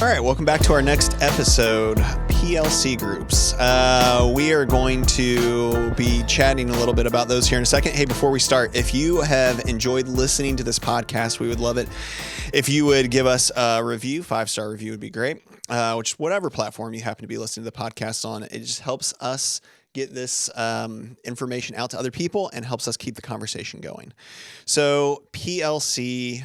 All right, welcome back to our next episode, PLC groups. We are going to be chatting a little bit about those here in a second. Hey, before we start, if you have enjoyed listening to this podcast, we would love it if you would give us a review. 5-star review would be great, which whatever platform you happen to be listening to the podcast on. It just helps us get this information out to other people and helps us keep the conversation going. So PLC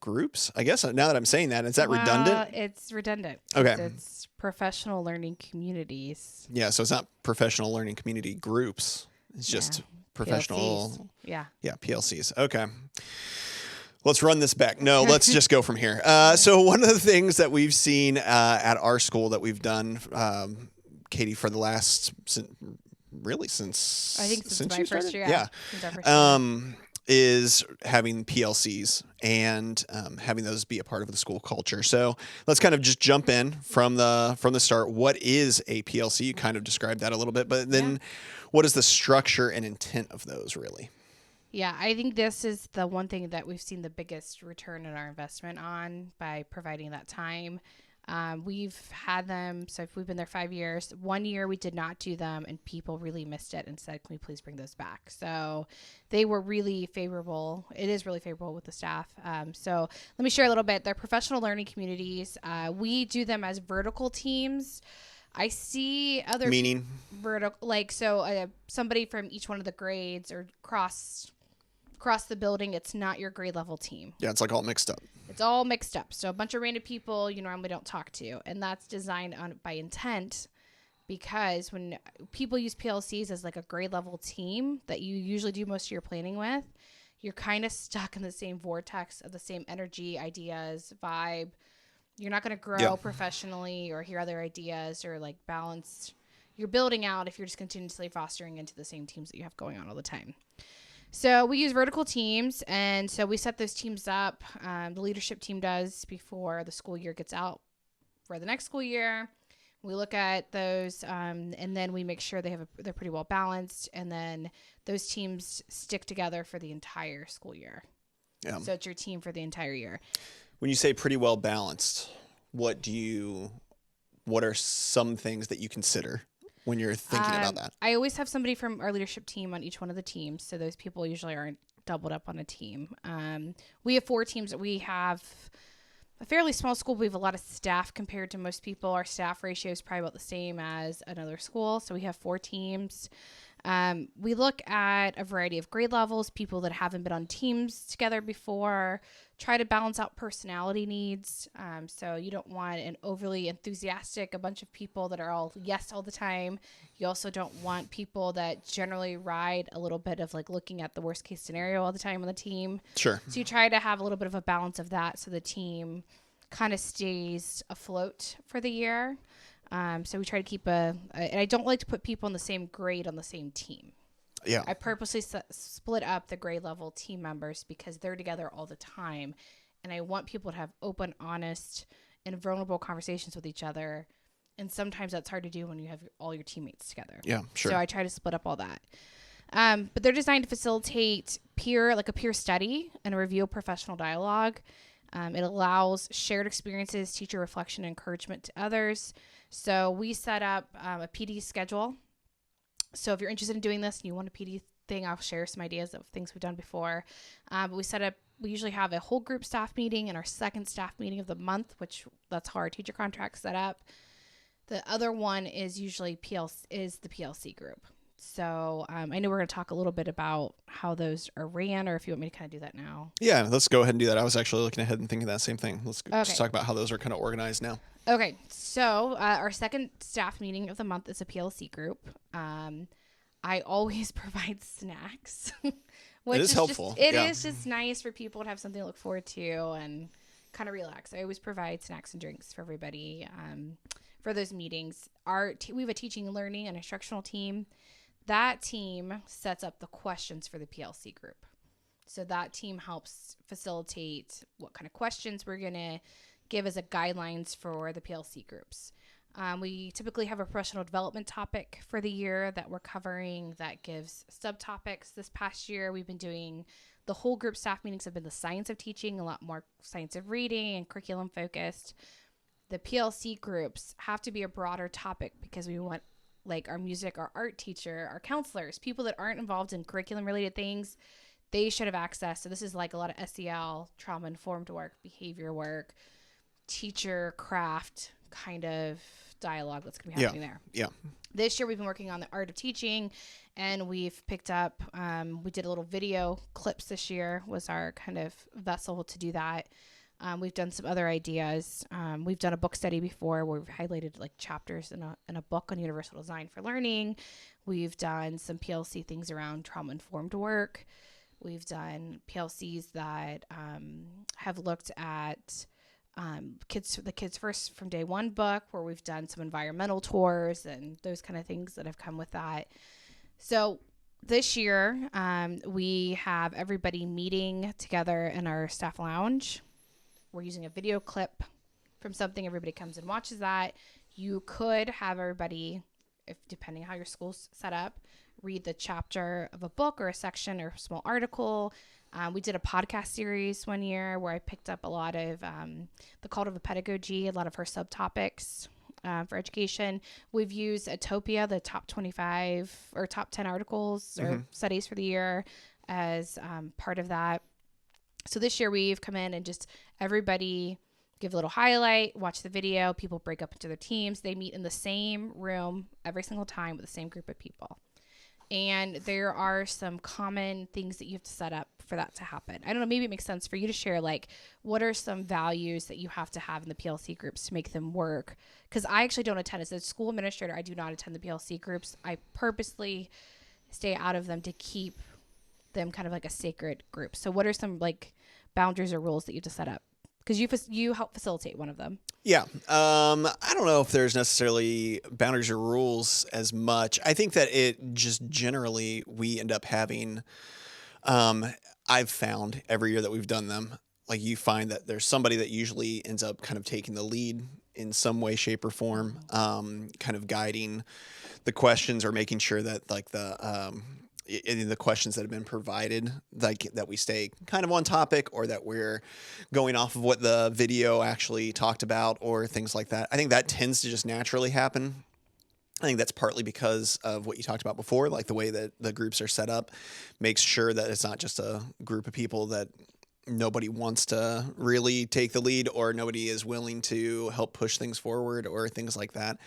groups, I guess now that I'm saying that, is that redundant? It's redundant. Okay. It's professional learning communities. Yeah, so it's not professional learning community groups. It's just professional. PLCs. Yeah. Yeah, PLCs. Okay. Let's run this back. No, let's just go from here. So one of the things that we've seen at our school that we've done, Katie, for the last, since I think since my first year. Yeah. Since our first year. Is having PLCs and having those be a part of the school culture. So let's kind of just jump in from the start. What is a PLC? You kind of described that a little bit, but then what is the structure and intent of those really? Yeah, I think this is the one thing that we've seen the biggest return in our investment on by providing that time. We've had them, so if we've been there 5 years, 1 year we did not do them and people really missed it and said, can we please bring those back? So they were really favorable. It is really favorable with the staff. So let me share a little bit. They're professional learning communities. We do them as vertical teams. I see other meaning vertical, somebody from each one of the grades or across the building. It's not your grade level team. Yeah, it's like all mixed up. It's all mixed up. So a bunch of random people you normally don't talk to. And that's designed by intent, because when people use PLCs as like a grade level team that you usually do most of your planning with, you're kind of stuck in the same vortex of the same energy, ideas, vibe. You're not going to grow professionally or hear other ideas or like balance. You're building out if you're just continuously fostering into the same teams that you have going on all the time. So we use vertical teams, and so we set those teams up. The leadership team does before the school year gets out for the next school year. We look at those, and then we make sure they're pretty well balanced, and then those teams stick together for the entire school year. Yeah. So it's your team for the entire year. When you say pretty well balanced, what are some things that you consider when you're thinking about that? I always have somebody from our leadership team on each one of the teams. So those people usually aren't doubled up on a team. We have 4 teams. We have a fairly small school. We have a lot of staff compared to most people. Our staff ratio is probably about the same as another school. So we have 4 teams. We look at a variety of grade levels, people that haven't been on teams together before, try to balance out personality needs. So you don't want an overly enthusiastic, a bunch of people that are all yes all the time. You also don't want people that generally ride a little bit of like looking at the worst case scenario all the time on the team. Sure. So you try to have a little bit of a balance of that so the team kind of stays afloat for the year. So we try to keep and I don't like to put people in the same grade on the same team. Yeah. I purposely split up the grade level team members because they're together all the time. And I want people to have open, honest, and vulnerable conversations with each other. And sometimes that's hard to do when you have all your teammates together. Yeah, sure. So I try to split up all that. But they're designed to facilitate a peer study and a review of professional dialogue. It allows shared experiences, teacher reflection, and encouragement to others. So we set up a PD schedule. So if you're interested in doing this and you want a PD thing, I'll share some ideas of things we've done before. But we usually have a whole group staff meeting and our second staff meeting of the month, that's how our teacher contract's set up. The other one is usually the PLC group. So I know we're going to talk a little bit about how those are ran, or if you want me to kind of do that now. Yeah, let's go ahead and do that. I was actually looking ahead and thinking that same thing. Let's just talk about how those are kind of organized now. Okay, so our second staff meeting of the month is a PLC group. I always provide snacks, which is helpful. It is just nice for people to have something to look forward to and kind of relax. I always provide snacks and drinks for everybody for those meetings. We have a teaching and learning and instructional team. That team sets up the questions for the PLC group. So that team helps facilitate what kind of questions we're going to give as a guidelines for the PLC groups. We typically have a professional development topic for the year that we're covering that gives subtopics. This past year, we've been doing the whole group staff meetings have been the science of teaching, a lot more science of reading and curriculum focused. the PLC groups have to be a broader topic because we want like our music, our art teacher, our counselors, people that aren't involved in curriculum related things, they should have access. So this is like a lot of SEL, trauma informed work, behavior work, teacher craft kind of dialogue that's going to be happening there. Yeah. This year we've been working on the art of teaching, and we've picked up, we did a little video clips this year was our kind of vessel to do that. We've done some other ideas. We've done a book study before where we've highlighted like chapters in a book on universal design for learning. We've done some PLC things around trauma informed work. We've done PLCs that have looked at the Kids First from Day One book, where we've done some environmental tours and those kind of things that have come with that. So this year, we have everybody meeting together in our staff lounge. We're using a video clip from something. Everybody comes and watches that. You could have everybody, if depending how your school's set up, read the chapter of a book or a section or a small article. We did a podcast series one year where I picked up a lot of the cult of the pedagogy, a lot of her subtopics for education. We've used Utopia, the top 25 or top 10 articles or studies for the year, as part of that. So this year we've come in and just everybody give a little highlight, watch the video. People break up into their teams. They meet in the same room every single time with the same group of people. And there are some common things that you have to set up for that to happen. I don't know, maybe it makes sense for you to share, like, what are some values that you have to have in the PLC groups to make them work? Because I actually don't attend. As a school administrator, I do not attend the PLC groups. I purposely stay out of them to keep them kind of like a sacred group. So what are some, like, boundaries or rules that you have to set up? Because you help facilitate one of them. Yeah. I don't know if there's necessarily boundaries or rules as much. I think that it just generally we end up having, I've found every year that we've done them, like you find that there's somebody that usually ends up kind of taking the lead in some way, shape, or form, kind of guiding the questions or making sure that like the questions that have been provided, like that we stay kind of on topic or that we're going off of what the video actually talked about or things like that. I think that tends to just naturally happen. I think that's partly because of what you talked about before, like the way that the groups are set up makes sure that it's not just a group of people that nobody wants to really take the lead or nobody is willing to help push things forward or things like that.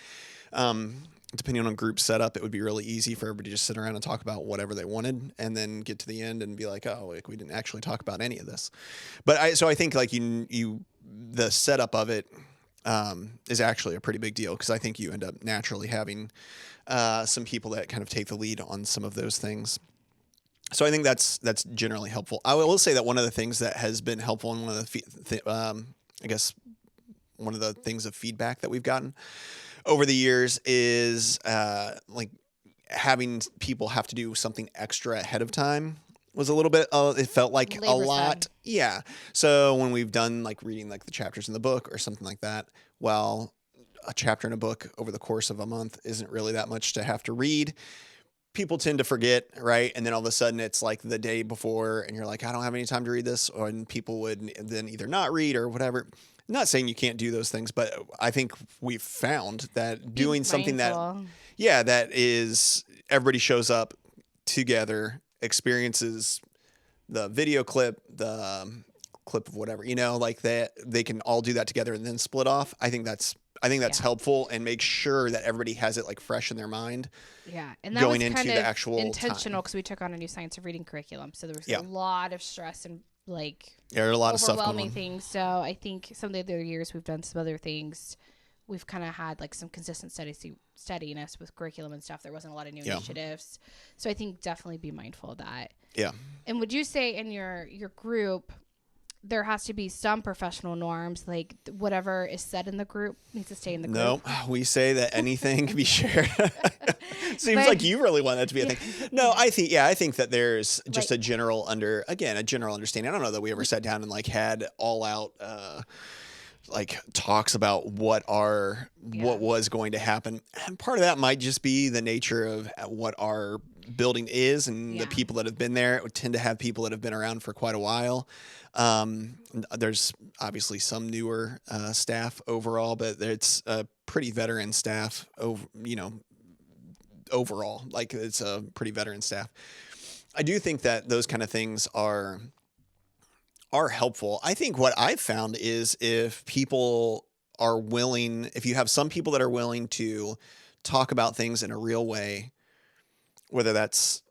Depending on group setup, it would be really easy for everybody to just sit around and talk about whatever they wanted and then get to the end and be like, oh, like we didn't actually talk about any of this. But I think like the setup of it is actually a pretty big deal because I think you end up naturally having some people that kind of take the lead on some of those things. So I think that's generally helpful. I will say that one of the things that has been helpful and one of the I guess one of the things of feedback that we've gotten over the years is like having people have to do something extra ahead of time was a little bit, it felt like a lot. Yeah. So when we've done like reading like the chapters in the book or something like that, well, a chapter in a book over the course of a month isn't really that much to have to read. People tend to forget, right? And then all of a sudden it's like the day before and you're like, I don't have any time to read this. And people would then either not read or whatever. Not saying you can't do those things, but I think we've found that doing something that is everybody shows up together, experiences the video clip, the clip of whatever, like that they can all do that together and then split off. I think that's helpful and make sure that everybody has it like fresh in their mind. Yeah. And that going was into kind the of actual intentional because we took on a new science of reading curriculum. So there was a lot of stress and like there are a lot of stuff going on. Overwhelming things. So I think some of the other years we've done some other things. We've kind of had like some consistent steadiness with curriculum and stuff. There wasn't a lot of new initiatives. So I think definitely be mindful of that. Yeah. And would you say in your group, there has to be some professional norms, like whatever is said in the group needs to stay in the group? No, we say that anything can be shared. Seems like you really want that to be a thing. No, I think that there's just a general understanding. I don't know that we ever sat down and like had all out like talks about what was going to happen. And part of that might just be the nature of what our building is, and the people that have been there. It would tend to have people that have been around for quite a while. There's obviously some newer staff overall, but it's a pretty veteran staff overall. Like, it's a pretty veteran staff. I do think that those kind of things are helpful. I think what I've found is if people are willing, if you have some people that are willing to talk about things in a real way, whether that's,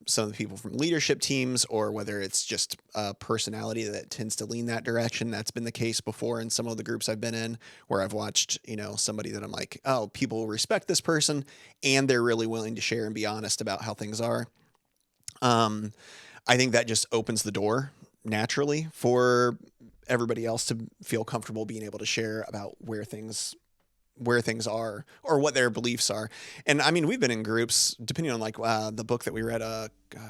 some of the people from leadership teams, or whether it's just a personality that tends to lean that direction. That's been the case before in some of the groups I've been in, where I've watched, somebody that I'm like, oh, people respect this person and they're really willing to share and be honest about how things are. I think that just opens the door naturally for everybody else to feel comfortable being able to share about where things are or what their beliefs are. And I mean, we've been in groups depending on like the book that we read.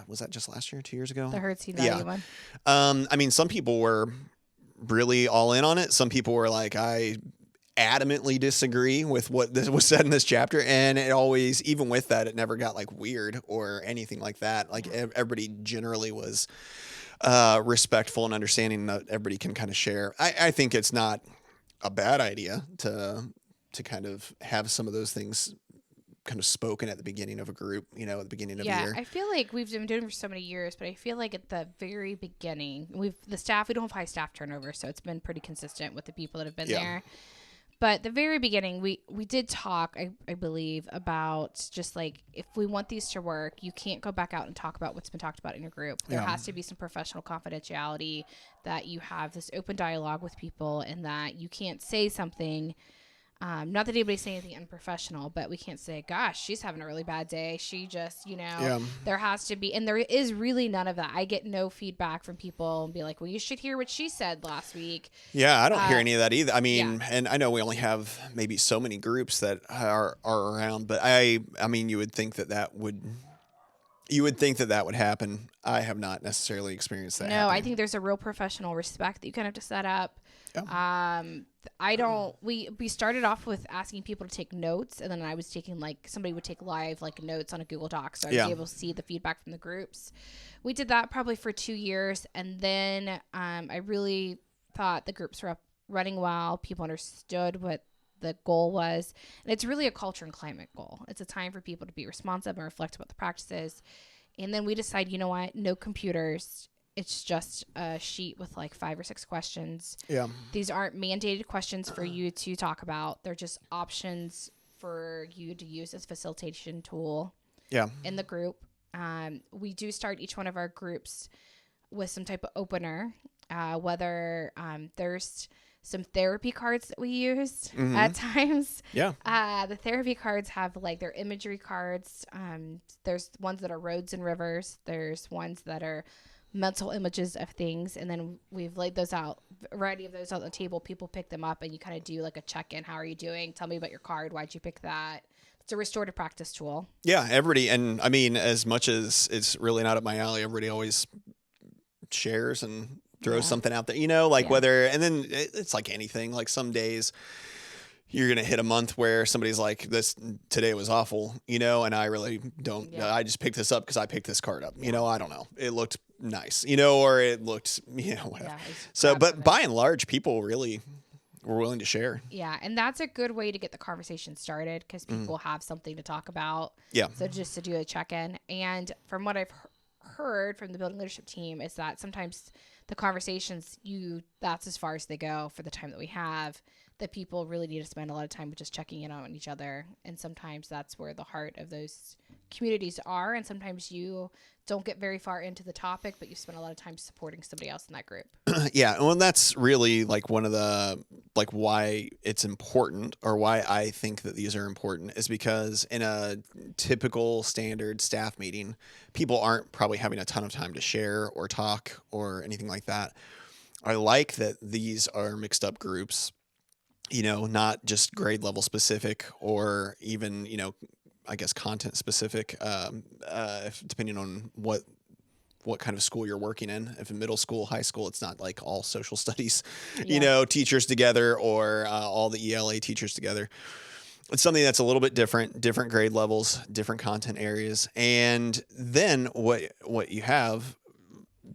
Was that just last year, 2 years ago? The Herd Value one. I mean, some people were really all in on it. Some people were like, I adamantly disagree with what this was said in this chapter. And it always, even with that, it never got like weird or anything like that. Like, everybody generally was respectful and understanding that everybody can kind of share. I think it's not a bad idea to kind of have some of those things kind of spoken at the beginning of a group, at the beginning of the year. I feel like we've been doing it for so many years, but I feel like at the very beginning, we don't have high staff turnover, so it's been pretty consistent with the people that have been there. But the very beginning, we did talk, I believe, about just like, if we want these to work, you can't go back out and talk about what's been talked about in your group. There has to be some professional confidentiality, that you have this open dialogue with people, and that you can't say something. Not that anybody's saying anything unprofessional, but we can't say, gosh, she's having a really bad day. She just, there has to be, and there is really none of that. I get no feedback from people and be like, well, you should hear what she said last week. Yeah, I don't hear any of that either. I mean, and I know we only have maybe so many groups that are around, but I mean, you would think that would happen. I have not necessarily experienced that. No, I think there's a real professional respect that you kind of have to set up. Yeah. We started off with asking people to take notes, and then I was taking somebody would take live notes on a Google Doc, so I'd be able to see the feedback from the groups. We did that probably for 2 years, and then I really thought the groups were running well. People understood what the goal was, and it's really a culture and climate goal. It's a time for people to be responsive and reflect about the practices. And then we decide, you know what, no computers. It's just a sheet with 5 or 6 questions. Yeah. These aren't mandated questions for you to talk about. They're just options for you to use as a facilitation tool. Yeah. In the group. We do start each one of our groups with some type of opener, whether there's some therapy cards that we used at times. Yeah. The therapy cards have their imagery cards. There's ones that are roads and rivers. There's ones that are mental images of things, and then we've laid those out, a variety of those on the table. People pick them up, and you kind of do a check-in. How are you doing? Tell me about your card. Why'd you pick that? It's a restorative practice tool. Yeah, everybody, and I mean, as much as it's really not up my alley, everybody always shares and throws something out there, whether, and then it's like anything, some days you're going to hit a month where somebody's like, today was awful, and I really don't, I just picked this up because I picked this card up, I don't know. It looked nice, or it looked, whatever. Yeah, so, but by and large, people really were willing to share. Yeah. And that's a good way to get the conversation started, because people have something to talk about. Yeah. So just to do a check-in. And from what I've heard from the building leadership team is that sometimes the conversations, that's as far as they go for the time that we have, that people really need to spend a lot of time with just checking in on each other. And sometimes that's where the heart of those communities are. And sometimes you don't get very far into the topic, but you spend a lot of time supporting somebody else in that group. Yeah. Well, that's really one of the, why it's important, or why I think that these are important, is because in a typical standard staff meeting, people aren't probably having a ton of time to share or talk or anything like that. I like that these are mixed up groups, not just grade level specific, or even, I guess content specific, depending on what what kind of school you're working in. If in middle school, high school, it's not like all social studies, Yeah. teachers together, or all the ELA teachers together. It's something that's a little bit different grade levels, different content areas. And then what you have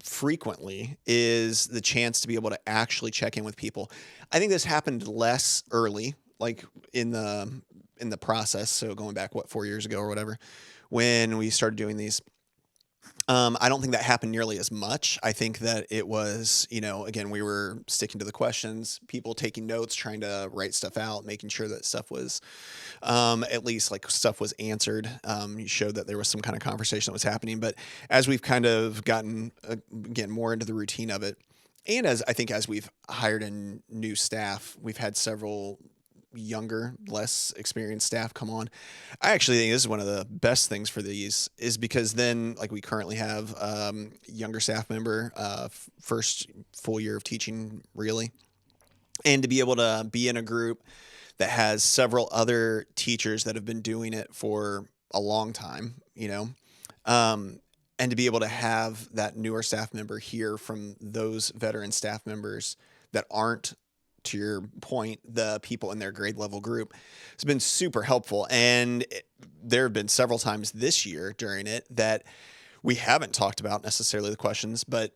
frequently is the chance to be able to actually check in with people. I think this happened less early, like in the process. So going back 4 years ago or whatever, when we started doing these. I don't think that happened nearly as much. I think that it was, again, we were sticking to the questions, people taking notes, trying to write stuff out, making sure that stuff was, at least like stuff was answered. You showed that there was some kind of conversation that was happening. But as we've kind of gotten, again, more into the routine of it, and as we've hired in new staff, we've had several younger, less experienced staff come on. I actually think this is one of the best things for these is because then, like, we currently have younger staff member, first full year of teaching, really. And to be able to be in a group that has several other teachers that have been doing it for a long time, and to be able to have that newer staff member hear from those veteran staff members that aren't, to your point, the people in their grade level group, has been super helpful. And there have been several times this year during it that we haven't talked about necessarily the questions, but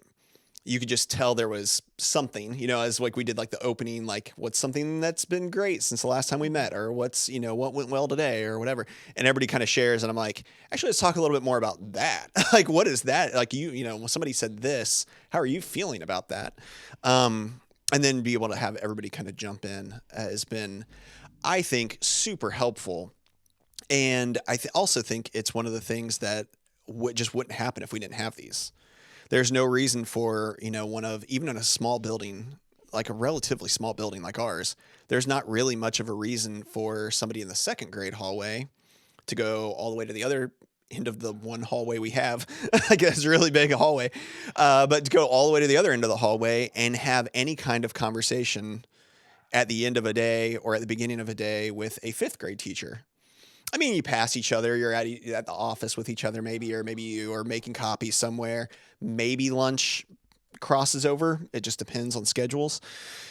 you could just tell there was something, as like we did like the opening, like what's something that's been great since the last time we met, or what's, what went well today or whatever. And everybody kind of shares. And I'm like, actually, let's talk a little bit more about that. Like, what is that? Like when somebody said this, how are you feeling about that? And then be able to have everybody kind of jump in has been, I think, super helpful. And I also think it's one of the things that just wouldn't happen if we didn't have these. There's no reason for, even in a small building, like a relatively small building like ours, there's not really much of a reason for somebody in the second grade hallway to go all the way to the other end of the one hallway we have. I guess it's a really big hallway, but to go all the way to the other end of the hallway and have any kind of conversation at the end of a day or at the beginning of a day with a fifth grade teacher. I mean, you pass each other, you're at the office with each other, or maybe you are making copies somewhere, maybe lunch crosses over. It just depends on schedules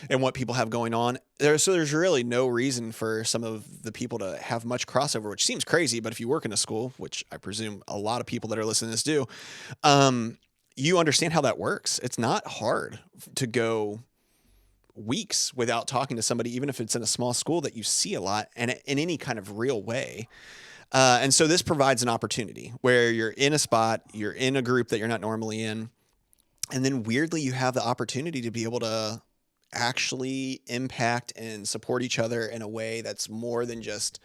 and what people have going on. So there's really no reason for some of the people to have much crossover, which seems crazy. But if you work in a school, which I presume a lot of people that are listening to this do, you understand how that works. It's not hard to go weeks without talking to somebody, even if it's in a small school that you see a lot and in any kind of real way. And so this provides an opportunity where you're in a spot, you're in a group that you're not normally in. And then weirdly, you have the opportunity to be able to actually impact and support each other in a way that's more than just,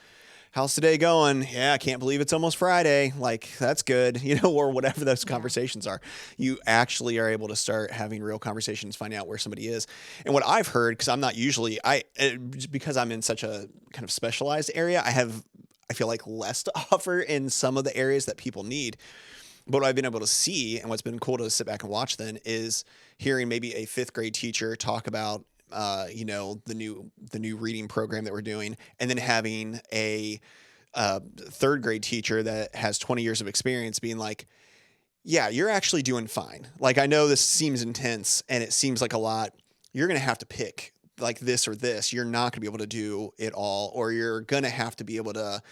how's today going? Yeah, I can't believe it's almost Friday. Like, that's good, or whatever those conversations are. You actually are able to start having real conversations, finding out where somebody is. And what I've heard, because I'm not usually, because I'm in such a kind of specialized area, I feel like less to offer in some of the areas that people need. But what I've been able to see, and what's been cool to sit back and watch then, is hearing maybe a fifth grade teacher talk about, the new reading program that we're doing, and then having a third grade teacher that has 20 years of experience being like, yeah, you're actually doing fine. Like, I know this seems intense and it seems like a lot. You're going to have to pick like this or this. You're not going to be able to do it all, or you're going to have to be able to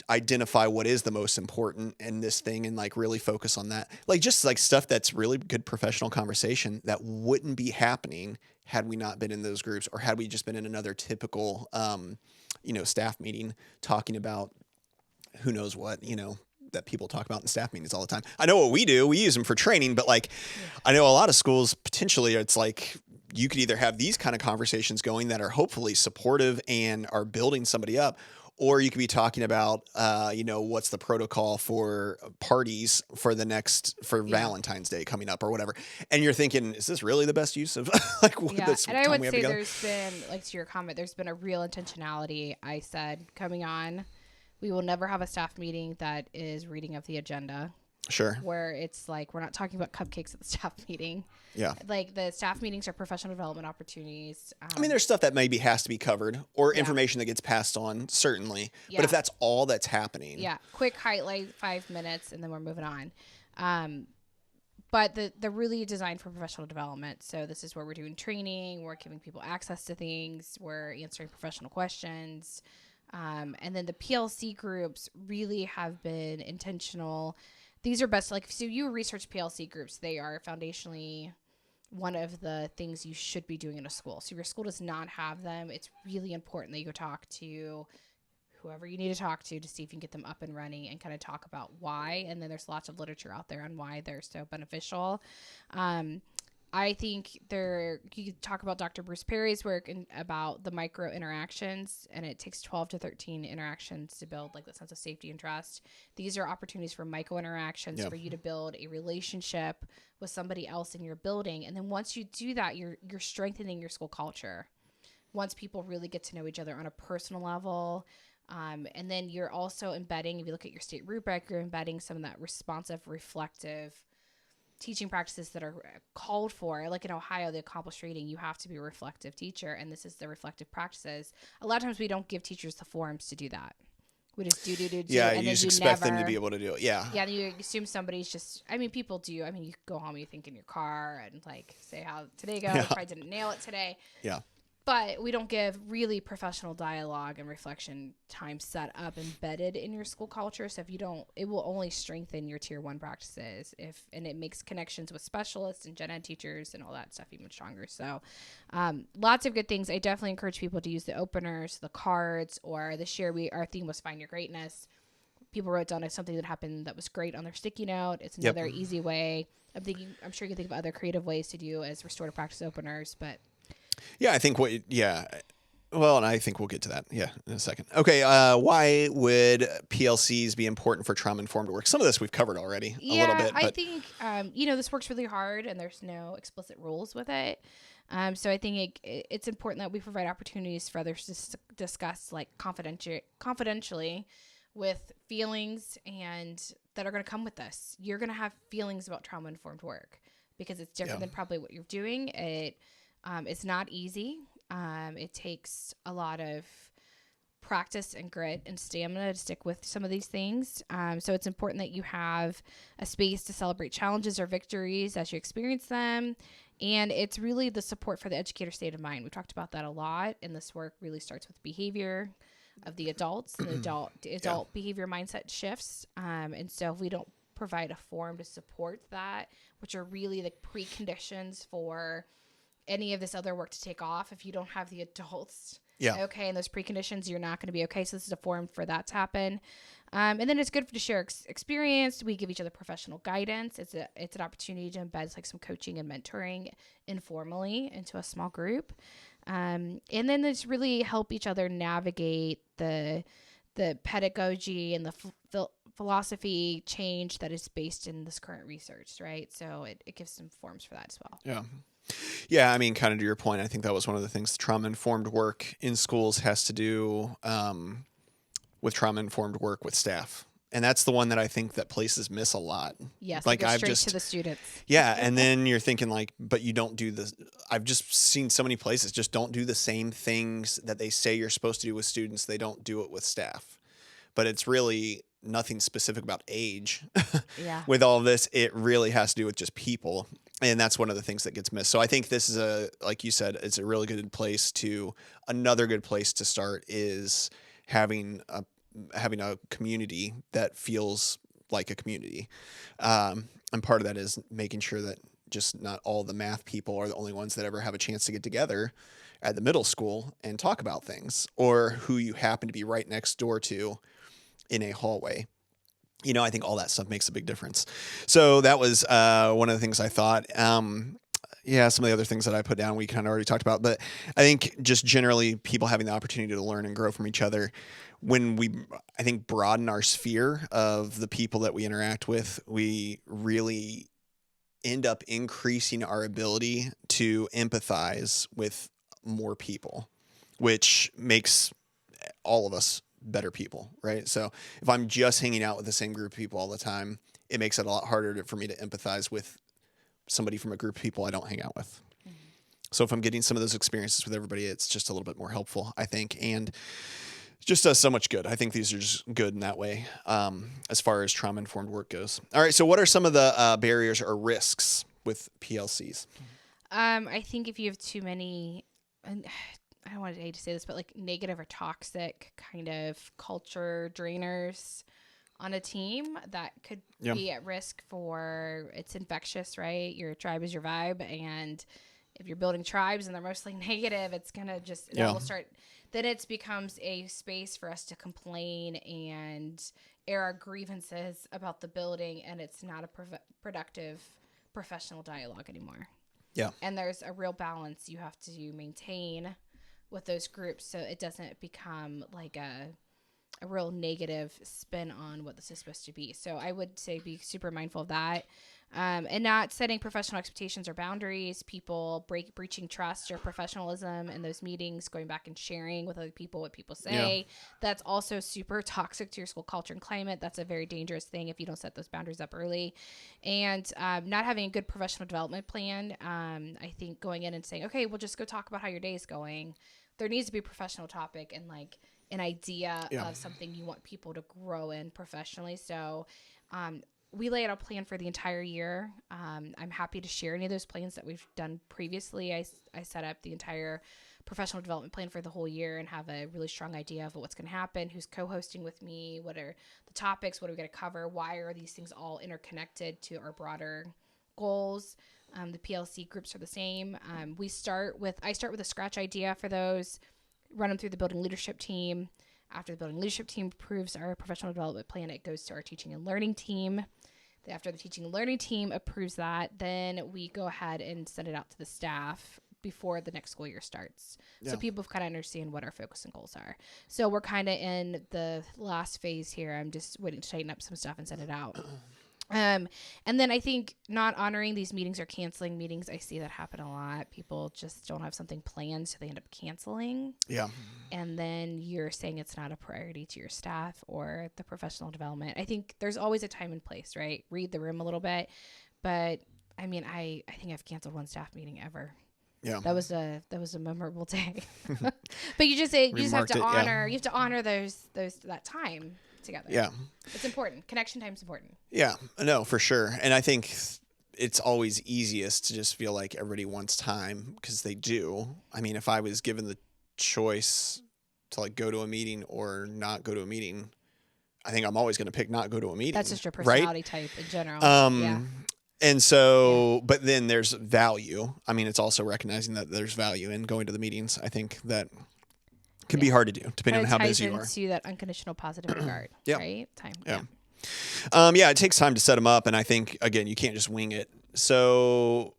identify what is the most important in this thing and like really focus on that. Like, just like stuff that's really good professional conversation that wouldn't be happening had we not been in those groups, or had we just been in another typical, staff meeting talking about who knows what, that people talk about in staff meetings all the time. I know what we do. We use them for training, but like, I know a lot of schools potentially it's like, you could either have these kind of conversations going that are hopefully supportive and are building somebody up, or you could be talking about, what's the protocol for parties for Valentine's Day coming up or whatever. And you're thinking, is this really the best use of this and time I would we have say together? there's been, like, to your comment, there's been a real intentionality. I said coming on, we will never have a staff meeting that is reading of the agenda. Sure. Where it's like, we're not talking about cupcakes at the staff meeting. Yeah. Like, the staff meetings are professional development opportunities. I mean, there's stuff that maybe has to be covered, or information that gets passed on, certainly. Yeah. But if that's all that's happening. Yeah. Quick highlight, 5 minutes, and then we're moving on. But they're really designed for professional development. So this is where we're doing training, we're giving people access to things, we're answering professional questions. And then the PLC groups really have been intentional. These are best, like, so you research PLC groups, they are foundationally one of the things you should be doing in a school. So if your school does not have them, it's really important that you go talk to whoever you need to talk to see if you can get them up and running and kind of talk about why. And then there's lots of literature out there on why they're so beneficial. I think you could talk about Dr. Bruce Perry's work and about the micro interactions, and it takes 12 to 13 interactions to build like the sense of safety and trust. These are opportunities for micro interactions for you to build a relationship with somebody else in your building. And then once you do that, you're strengthening your school culture. Once people really get to know each other on a personal level. And then you're also embedding, if you look at your state rubric, you're embedding some of that responsive, reflective teaching practices that are called for. Like in Ohio, the accomplished reading, you have to be a reflective teacher, and this is the reflective practices. A lot of times we don't give teachers the forums to do that. We just do. Yeah, and you just expect them to be able to do it. Yeah. Yeah, you assume somebody's just, I mean, people do. I mean, you go home, you think in your car and like say how today goes. Probably didn't nail it today. Yeah. But we don't give really professional dialogue and reflection time set up embedded in your school culture. So if you don't, it will only strengthen your tier 1 practices and it makes connections with specialists and gen ed teachers and all that stuff even stronger. So lots of good things. I definitely encourage people to use the openers, the cards, or this year our theme was Find Your Greatness. People wrote down something that happened that was great on their sticky note. It's another easy way. I'm sure you can think of other creative ways to do as restorative practice openers, but yeah, I think well, and I think we'll get to that, in a second. Okay, why would PLCs be important for trauma-informed work? Some of this we've covered already a little bit. I think, this works really hard, and there's no explicit rules with it. So I think it's important that we provide opportunities for others to discuss, like, confidentially with feelings and that are going to come with this. You're going to have feelings about trauma-informed work because it's different than probably what you're doing. It's not easy. It takes a lot of practice and grit and stamina to stick with some of these things. So it's important that you have a space to celebrate challenges or victories as you experience them. And it's really the support for the educator state of mind. We talked about that a lot. And this work really starts with behavior of the adults and adult behavior mindset shifts. And so if we don't provide a forum to support that, which are really the preconditions for any of this other work to take off, if you don't have the adults okay in those preconditions, you're not going to be okay. So this is a forum for that to happen. And then it's good to share experience. We give each other professional guidance. It's an opportunity to embed like some coaching and mentoring informally into a small group. And then it's really help each other navigate the pedagogy and the philosophy change that is based in this current research, right? So it gives some forms for that as well. Yeah. Yeah, I mean, kind of to your point, I think that was one of the things trauma-informed work in schools has to do with trauma-informed work with staff. And that's the one that I think that places miss a lot. Yes, like I've straight to the students. Yeah, and then you're thinking like, but you don't do this. I've just seen so many places just don't do the same things that they say you're supposed to do with students. They don't do it with staff. But it's really nothing specific about age. With all of this, it really has to do with just people. And that's one of the things that gets missed. So I think this is like you said, it's a really good place another good place to start is having a community that feels like a community. And part of that is making sure that just not all the math people are the only ones that ever have a chance to get together at the middle school and talk about things, or who you happen to be right next door to in a hallway. I think all that stuff makes a big difference. So that was one of the things I thought. Some of the other things that I put down, we kind of already talked about. But I think just generally people having the opportunity to learn and grow from each other, when we, I think, broaden our sphere of the people that we interact with, we really end up increasing our ability to empathize with more people, which makes all of us better people, right? So if I'm just hanging out with the same group of people all the time, it makes it a lot harder for me to empathize with somebody from a group of people I don't hang out with. So if I'm getting some of those experiences with everybody, it's just a little bit more helpful, I think. And just does so much good. I think these are just good in that way, as far as trauma-informed work goes. All right, so what are some of the barriers or risks with PLCs? I think if you have too many, and I don't want to hate to say this, but like negative or toxic kind of culture drainers on a team, that could be at risk for, it's infectious, right? Your tribe is your vibe. And if you're building tribes and they're mostly negative, it's going to just, it will start, then it becomes a space for us to complain and air our grievances about the building. And it's not a productive professional dialogue anymore. Yeah. And there's a real balance you have to maintain with those groups, so it doesn't become like a real negative spin on what this is supposed to be. So I would say be super mindful of that, and not setting professional expectations or boundaries, people breaching trust or professionalism in those meetings, going back and sharing with other people what people say. That's also super toxic to your school culture and climate. That's a very dangerous thing if you don't set those boundaries up early. And not having a good professional development plan. I think going in and saying, okay, we'll just go talk about how your day is going. There needs to be a professional topic and like an idea of something you want people to grow in professionally. So we lay out a plan for the entire year. I'm happy to share any of those plans that we've done previously. I set up the entire professional development plan for the whole year and have a really strong idea of what's going to happen, who's co-hosting with me, what are the topics, what are we going to cover, why are these things all interconnected to our broader goals. The PLC groups are the same. I start with a scratch idea for those, run them through the building leadership team. After the building leadership team approves our professional development plan, it goes to our teaching and learning team. After the teaching and learning team approves that, then we go ahead and send it out to the staff before the next school year starts. So people kind of understand what our focus and goals are. So we're kind of in the last phase here. I'm just waiting to tighten up some stuff and send it out. And then I think not honoring these meetings or canceling meetings. I see that happen a lot. People just don't have something planned, so they end up canceling. Yeah. And then you're saying it's not a priority to your staff or the professional development. I think there's always a time and place, right? Read the room a little bit. But I mean, I think I've canceled one staff meeting ever. Yeah. That was a memorable day. But you just have to honor that time together. Yeah. It's important. Connection time is important. Yeah, no, for sure. And I think it's always easiest to just feel like everybody wants time because they do. I mean, if I was given the choice to like go to a meeting or not go to a meeting, I think I'm always going to pick not go to a meeting. That's just your personality type in general. And so, but then there's value. I mean, it's also recognizing that there's value in going to the meetings. I think that can be hard to do depending on how busy you are. To that unconditional positive regard, right? Time. It takes time to set them up. And I think, again, you can't just wing it. So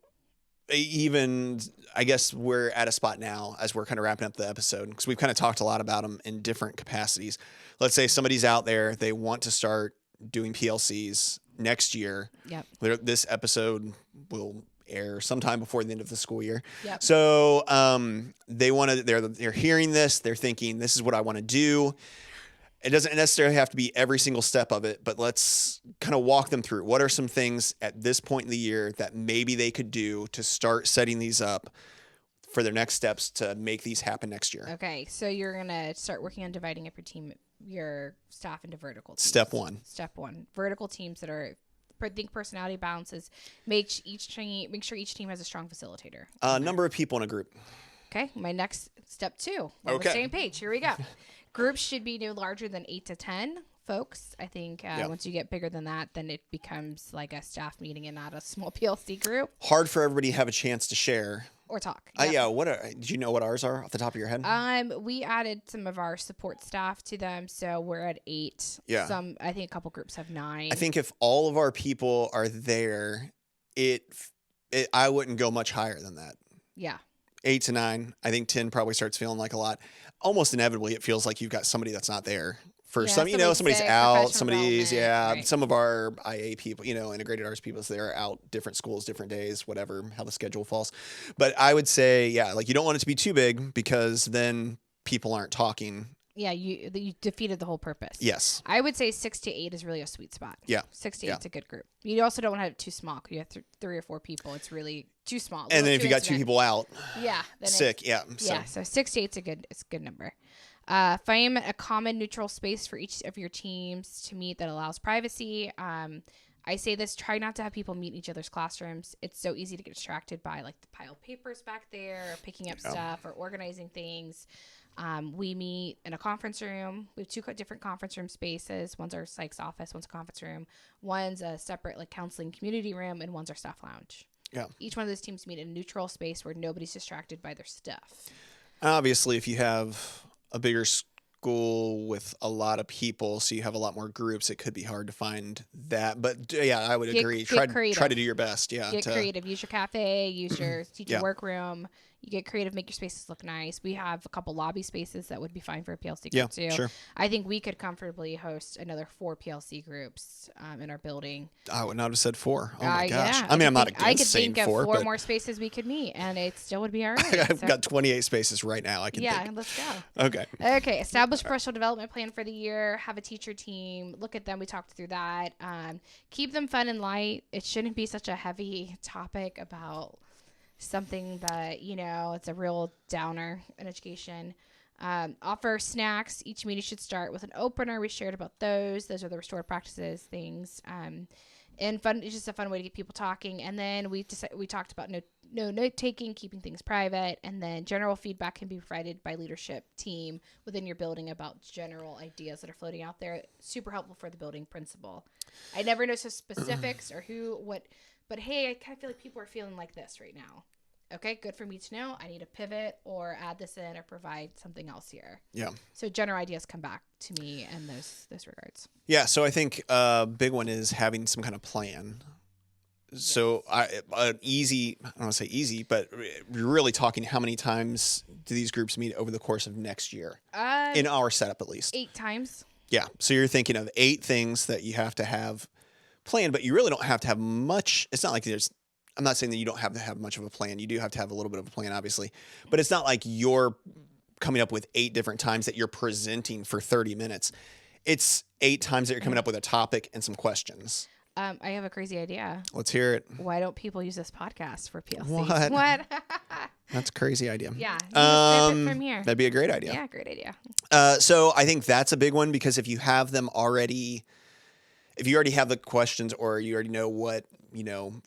even, I guess we're at a spot now as we're kind of wrapping up the episode because we've kind of talked a lot about them in different capacities. Let's say somebody's out there, they want to start doing PLCs next year. Yep. This episode will air sometime before the end of the school year. Yep. So they're hearing this, they're thinking, this is what I want to do. It doesn't necessarily have to be every single step of it, but let's kind of walk them through. What are some things at this point in the year that maybe they could do to start setting these up for their next steps to make these happen next year? Okay, so you're going to start working on dividing up your staff into vertical teams. Step one. Vertical teams that are, think personality balances. Make sure each team has a strong facilitator. Number of people in a group. Okay, my next step 2. We're on the same page. Here we go. Groups should be no larger than 8 to 10 folks. I think once you get bigger than that, then it becomes like a staff meeting and not a small PLC group. Hard for everybody to have a chance to share. Or talk. Did you know what ours are off the top of your head? We added some of our support staff to them, so we're at 8. Yeah. I think a couple groups have 9. I think if all of our people are there, I wouldn't go much higher than that. Yeah. 8 to 9. I think 10 probably starts feeling like a lot. Almost inevitably, it feels like you've got somebody that's not there. For some, somebody's sick, out, somebody's, right. Some of our IA people, integrated arts people, so they're out different schools, different days, whatever, how the schedule falls. But I would say, you don't want it to be too big because then people aren't talking. Yeah, you defeated the whole purpose. Yes. I would say 6 to 8 is really a sweet spot. Yeah. 6 to 8 is a good group. You also don't want to have it too small. You have 3 or 4 people. It's really too small. And then if you got 2 people out. Yeah. Sick. Yeah. So 6 to 8 is a good number. Find a common neutral space for each of your teams to meet that allows privacy. I say this, try not to have people meet in each other's classrooms. It's so easy to get distracted by like the pile of papers back there, or picking up stuff or organizing things. We meet in a conference room. We have two different conference room spaces. One's our psych's office, one's a conference room. One's a separate like counseling community room, and one's our staff lounge. Yeah. Each one of those teams meet in a neutral space where nobody's distracted by their stuff. Obviously, if you have a bigger school with a lot of people, so you have a lot more groups, it could be hard to find that. But yeah, I would agree. Try to do your best. Yeah. Get creative. Use your cafe. Use your teacher Yeah. workroom. You get creative. Make your spaces look nice. We have a couple lobby spaces that would be fine for a PLC group Yeah, too. sure. I think we could comfortably host another 4 PLC groups in our building. I would not have said 4. Oh my gosh. Yeah. I mean, I'm not I could against saying think 4, of 4 but more spaces we could meet, and it still would be all right. I've got 28 spaces right now. I can think. Let's go. Okay. Okay, establish professional development plan for the year. Have a teacher team. Look at them. We talked through that. Keep them fun and light. It shouldn't be such a heavy topic about something that, it's a real downer in education. Offer snacks. Each meeting should start with an opener. We shared about those. Those are the restored practices things. And fun. It's just a fun way to get people talking. And then we talked about no note taking, keeping things private, and then general feedback can be provided by leadership team within your building about general ideas that are floating out there. Super helpful for the building principal. I never know specifics or who, what, but hey, I kind of feel like people are feeling like this right now. Okay, good for me to know. I need to pivot or add this in or provide something else here. Yeah. So general ideas come back to me in those regards. Yeah. So I think a big one is having some kind of plan. So easy, I don't want to say easy, but we're really talking how many times do these groups meet over the course of next year? In our setup, at least. 8 times. Yeah. So you're thinking of 8 things that you have to have planned, but you really don't have to have much. It's not like I'm not saying that you don't have to have much of a plan. You do have to have a little bit of a plan, obviously, but it's not like you're coming up with 8 different times that you're presenting for 30 minutes. It's 8 times that you're coming up with a topic and some questions. I have a crazy idea. Let's hear it. Why don't people use this podcast for PLC? What? That's a crazy idea. Yeah. From here. That'd be a great idea. Yeah, great idea. So I think that's a big one, because if you have them already, if you already have the questions or you already know what,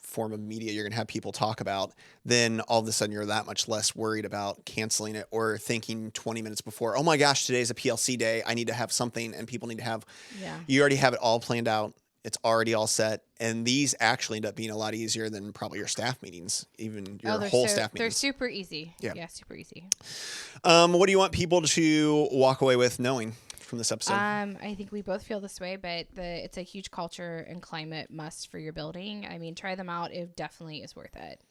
form of media you're going to have people talk about, then all of a sudden you're that much less worried about canceling it or thinking 20 minutes before, oh my gosh, today's a PLC day. I need to have something and people need to have, you already have it all planned out. It's already all set. And these actually end up being a lot easier than probably your staff meetings, even your whole staff meetings. They're super easy. Yeah, super easy. What do you want people to walk away with knowing from this episode? I think we both feel this way, but it's a huge culture and climate must for your building. I mean, try them out. It definitely is worth it.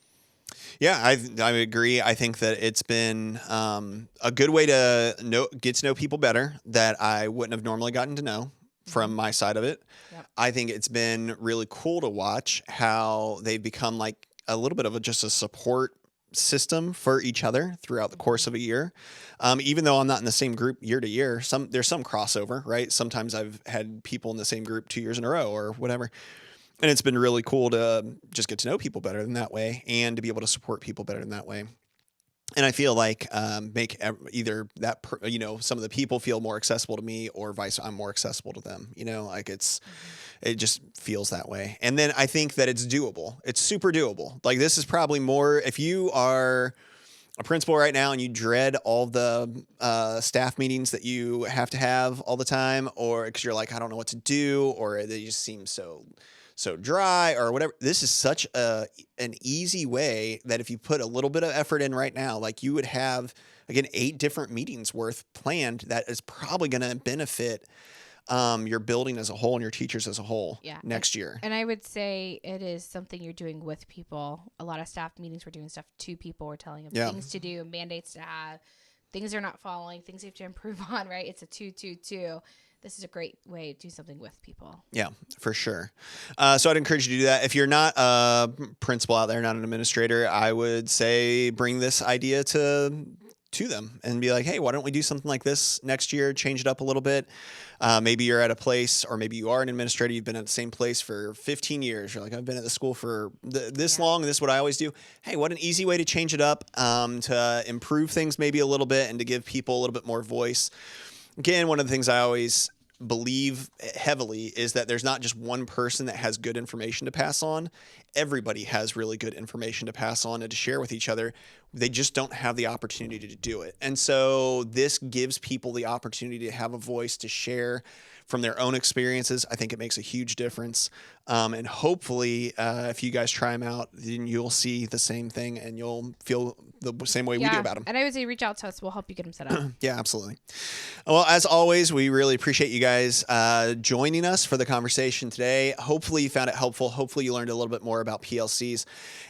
Yeah, I agree. I think that it's been a good way to get to know people better that I wouldn't have normally gotten to know from my side of it. Yep. I think it's been really cool to watch how they've become like a little bit of just a support system for each other throughout the course of a year. Even though I'm not in the same group year to year, there's some crossover, right? Sometimes I've had people in the same group 2 years in a row or whatever. And it's been really cool to just get to know people better in that way and to be able to support people better in that way. And I feel like make either that, some of the people feel more accessible to me or I'm more accessible to them, like it just feels that way. And then I think that it's doable. It's super doable. Like this is probably more, if you are a principal right now and you dread all the staff meetings that you have to have all the time, or because you're like, I don't know what to do, or they just seem so dry or whatever. This is such an easy way that if you put a little bit of effort in right now, like you would have, again, 8 different meetings worth planned that is probably going to benefit your building as a whole and your teachers as a whole next year. And I would say it is something you're doing with people. A lot of staff meetings, we're doing stuff to people. We're telling them things to do, mandates to have, things they're not following, things they have to improve on, right? It's a 2-2-2. This is a great way to do something with people. Yeah, for sure. So I'd encourage you to do that. If you're not a principal out there, not an administrator, I would say bring this idea to to them and be like, hey, why don't we do something like this next year? Change it up a little bit. Maybe you're at a place, or maybe you are an administrator. You've been at the same place for 15 years. You're like, I've been at the school for this long. And this is what I always do. Hey, what an easy way to change it up, to improve things maybe a little bit and to give people a little bit more voice. Again, one of the things I always believe heavily is that there's not just one person that has good information to pass on. Everybody has really good information to pass on and to share with each other. They just don't have the opportunity to do it. And so this gives people the opportunity to have a voice, to share from their own experiences. I think it makes a huge difference. And hopefully, if you guys try them out, then you'll see the same thing and you'll feel the same way we do about them. And I would say reach out to us. We'll help you get them set up. Yeah, absolutely. Well, as always, we really appreciate you guys joining us for the conversation today. Hopefully you found it helpful. Hopefully you learned a little bit more about PLCs.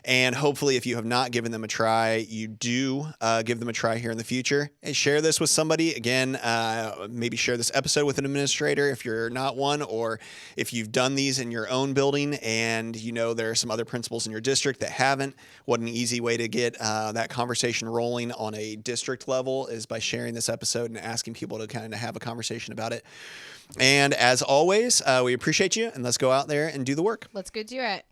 And hopefully if you have not given them a try, you do give them a try here in the future. Hey, share this with somebody. Again, maybe share this episode with an administrator if you're not one, or if you've done these in your own building and you know there are some other principals in your district that haven't. What an easy way to get that conversation rolling on a district level is by sharing this episode and asking people to kind of have a conversation about it. And as always, we appreciate you, and let's go out there and do the work. Let's go do it.